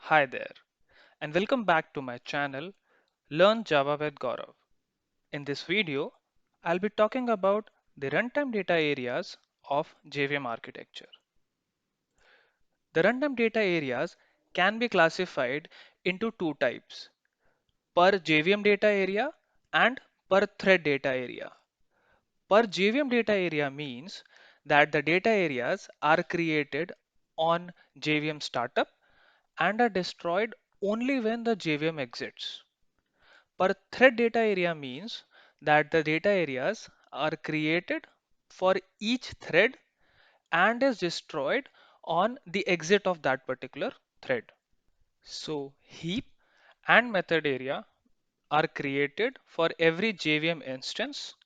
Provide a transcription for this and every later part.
Hi there, and welcome back to my channel Learn Java with Gaurav. In this video, I'll be talking about the runtime data areas of JVM architecture. The runtime data areas can be classified into two types, per JVM data area and per thread data area. Per JVM data area means that the data areas are created on JVM startup and are destroyed only when the JVM exits. Per thread data area means that the data areas are created for each thread and is destroyed on the exit of that particular thread. So heap and method area are created for every JVM instance.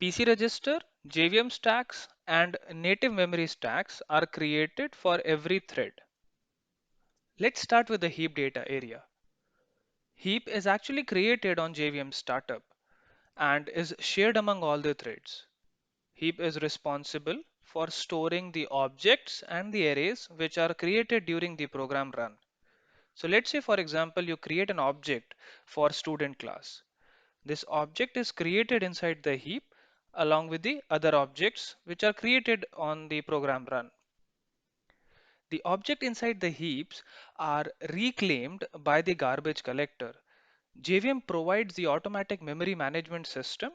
PC register, JVM stacks, and native memory stacks are created for every thread. Let's start with the heap data area. Heap is actually created on JVM startup and is shared among all the threads. Heap is responsible for storing the objects and the arrays which are created during the program run. So let's say, for example, you create an object for student class. This object is created inside the heap along with the other objects which are created on the program run. The object inside the heaps are reclaimed by the garbage collector. JVM provides the automatic memory management system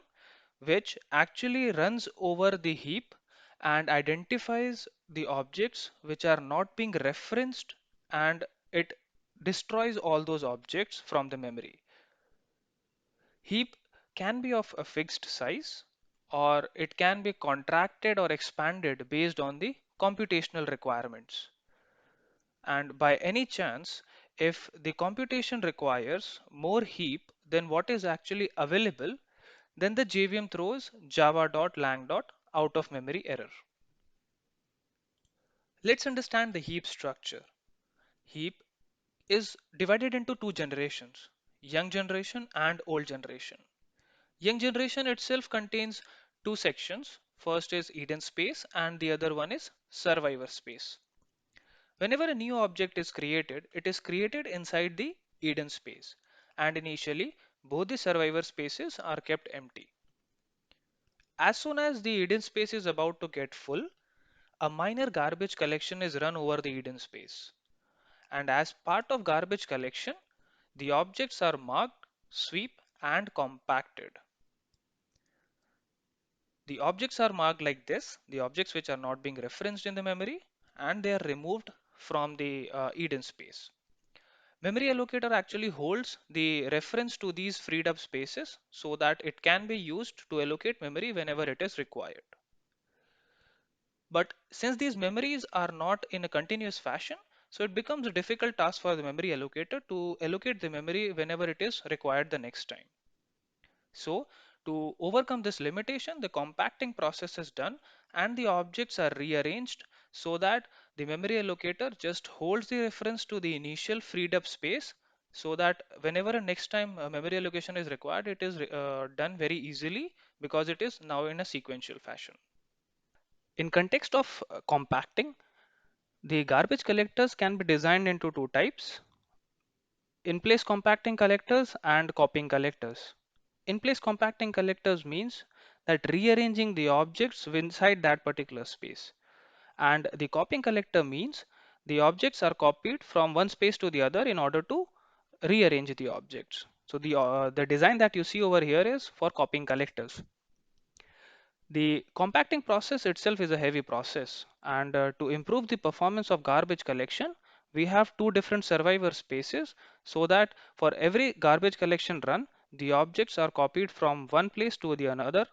which actually runs over the heap and identifies the objects which are not being referenced, and it destroys all those objects from the memory. Heap can be of a fixed size or it can be contracted or expanded based on the computational requirements. And by any chance, if the computation requires more heap than what is actually available, then the JVM throws java.lang. Out of memory error. Let's understand the heap structure. Heap is divided into two generations, young generation and old generation. Young generation itself contains two sections. First is Eden space and the other one is survivor space. Whenever a new object is created, it is created inside the Eden space, and initially both the survivor spaces are kept empty. As soon as the Eden space is about to get full, a minor garbage collection is run over the Eden space. And as part of garbage collection, the objects are marked, sweep, and compacted. The objects are marked like this, the objects which are not being referenced in the memory, and they are removed from the Eden space. Memory allocator actually holds the reference to these freed up spaces so that it can be used to allocate memory whenever it is required. But since these memories are not in a continuous fashion, so it becomes a difficult task for the memory allocator to allocate the memory whenever it is required the next time. So to overcome this limitation, the compacting process is done and the objects are rearranged so that the memory allocator just holds the reference to the initial freed up space, so that whenever a next time memory allocation is required, it is done very easily because it is now in a sequential fashion. In context of compacting, the garbage collectors can be designed into two types: in-place compacting collectors and copying collectors. In-place compacting collectors means that rearranging the objects inside that particular space. And the copying collector means the objects are copied from one space to the other in order to rearrange the objects. So the design that you see over here is for copying collectors. The compacting process itself is a heavy process, and to improve the performance of garbage collection, we have two different survivor spaces so that for every garbage collection run, the objects are copied from one place to the another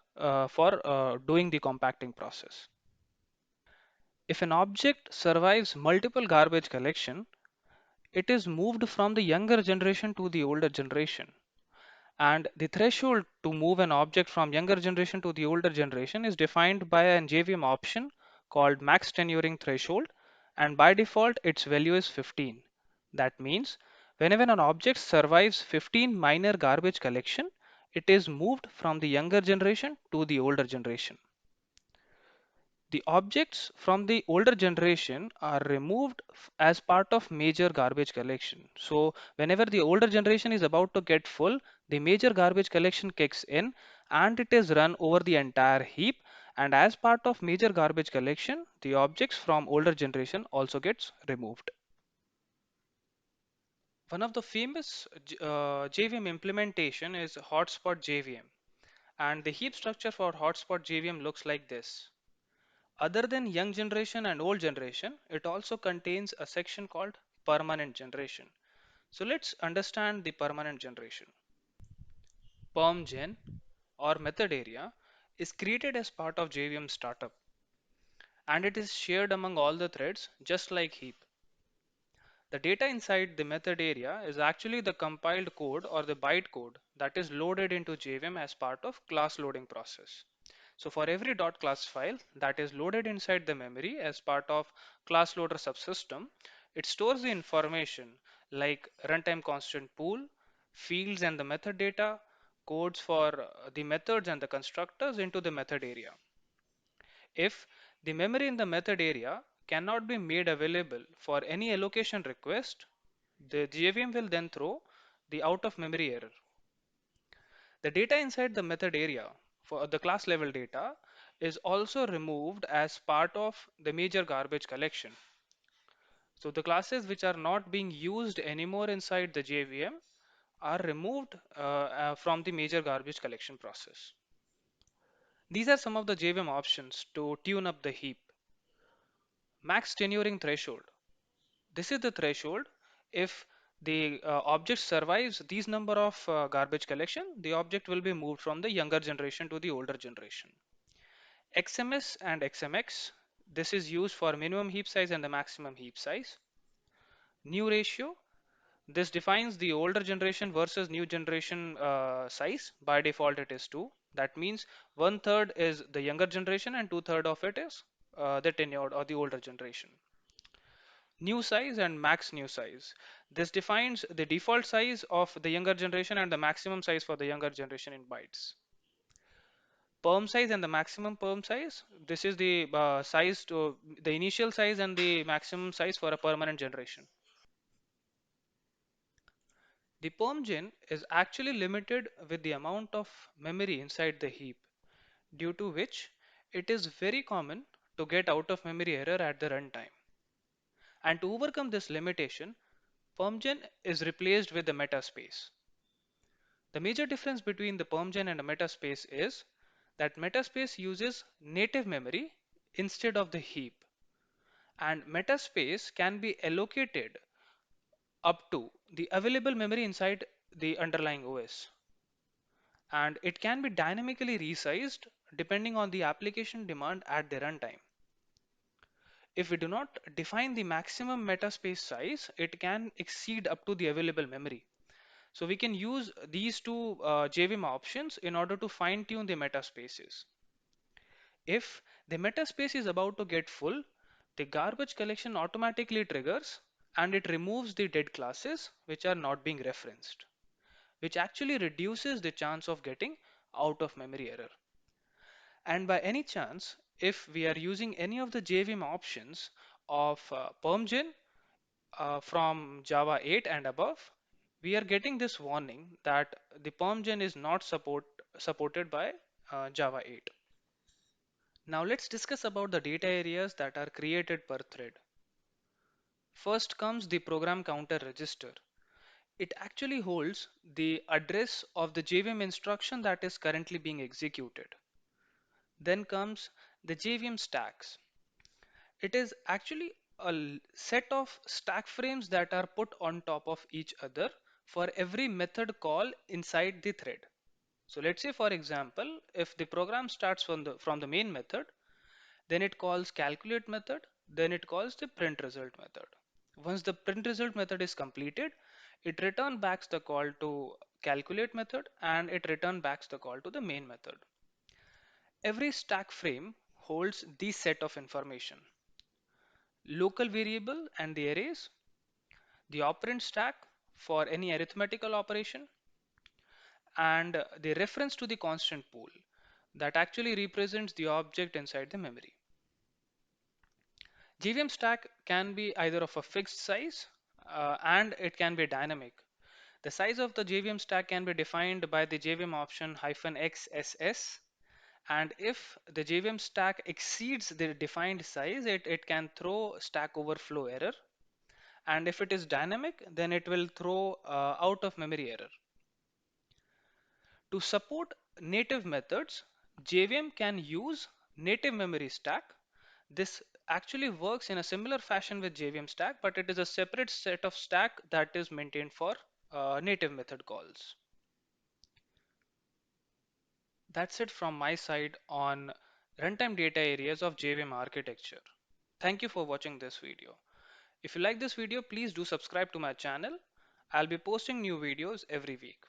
for doing the compacting process. If an object survives multiple garbage collection, it is moved from the younger generation to the older generation. And the threshold to move an object from younger generation to the older generation is defined by an JVM option called max tenuring threshold, and by default its value is 15. That means whenever an object survives 15 minor garbage collection, it is moved from the younger generation to the older generation. The objects from the older generation are removed as part of major garbage collection. So whenever the older generation is about to get full, the major garbage collection kicks in and it is run over the entire heap. And as part of major garbage collection, the objects from older generation also gets removed. One of the famous JVM implementation is Hotspot JVM. And the heap structure for Hotspot JVM looks like this. Other than young generation and old generation, it also contains a section called permanent generation. So let's understand the permanent generation. PermGen or method area is created as part of JVM startup and it is shared among all the threads just like heap. The data inside the method area is actually the compiled code or the bytecode that is loaded into JVM as part of class loading process. So for every .class file that is loaded inside the memory as part of class loader subsystem, it stores the information like runtime constant pool, fields and the method data, codes for the methods and the constructors into the method area. If the memory in the method area cannot be made available for any allocation request, the JVM will then throw the out of memory error. The data inside the method area for the class level data is also removed as part of the major garbage collection. So the classes which are not being used anymore inside the JVM are removed from the major garbage collection process. These are some of the JVM options to tune up the heap. Max tenuring threshold. This is the threshold. If the object survives these number of garbage collection, the object will be moved from the younger generation to the older generation. XMS and XMX, this is used for minimum heap size and the maximum heap size. New ratio, this defines the older generation versus new generation size. By default, it is 2. That means 1/3 is the younger generation and 2/3 of it is the tenured or the older generation. New size and max new size. This defines the default size of the younger generation and the maximum size for the younger generation in bytes. Perm size and the maximum perm size. This is the size to the initial size and the maximum size for a permanent generation. The perm gen is actually limited with the amount of memory inside the heap, due to which it is very common to get out of memory error at the runtime. And to overcome this limitation, PermGen is replaced with the metaspace. The major difference between the PermGen and a metaspace is that metaspace uses native memory instead of the heap, and metaspace can be allocated up to the available memory inside the underlying OS, and it can be dynamically resized depending on the application demand at the runtime. If we do not define the maximum metaspace size, it can exceed up to the available memory. So we can use these two JVM options in order to fine tune the metaspaces. If the metaspace is about to get full, the garbage collection automatically triggers and it removes the dead classes which are not being referenced, which actually reduces the chance of getting out of memory error. And by any chance, if we are using any of the JVM options of PermGen from Java 8 and above, we are getting this warning that the PermGen is not supported by Java 8. Now let's discuss about the data areas that are created per thread. First comes the program counter register. It actually holds the address of the JVM instruction that is currently being executed. Then comes the JVM stacks. It is actually a set of stack frames that are put on top of each other for every method call inside the thread. So let's say, for example, if the program starts from the main method, then it calls calculate method, then it calls the print result method. Once the print result method is completed, it return backs the call to calculate method and it return backs the call to the main method. Every stack frame holds this set of information: local variable and the arrays, the operand stack for any arithmetical operation, and the reference to the constant pool that actually represents the object inside the memory. JVM stack can be either of a fixed size and it can be dynamic. The size of the JVM stack can be defined by the JVM option -XSS, and if the JVM stack exceeds the defined size, it can throw stack overflow error. And if it is dynamic, then it will throw out of memory error. To support native methods, JVM can use native memory stack. This actually works in a similar fashion with JVM stack, but it is a separate set of stack that is maintained for native method calls. That's it from my side on runtime data areas of JVM architecture. Thank you for watching this video. If you like this video, please do subscribe to my channel. I'll be posting new videos every week.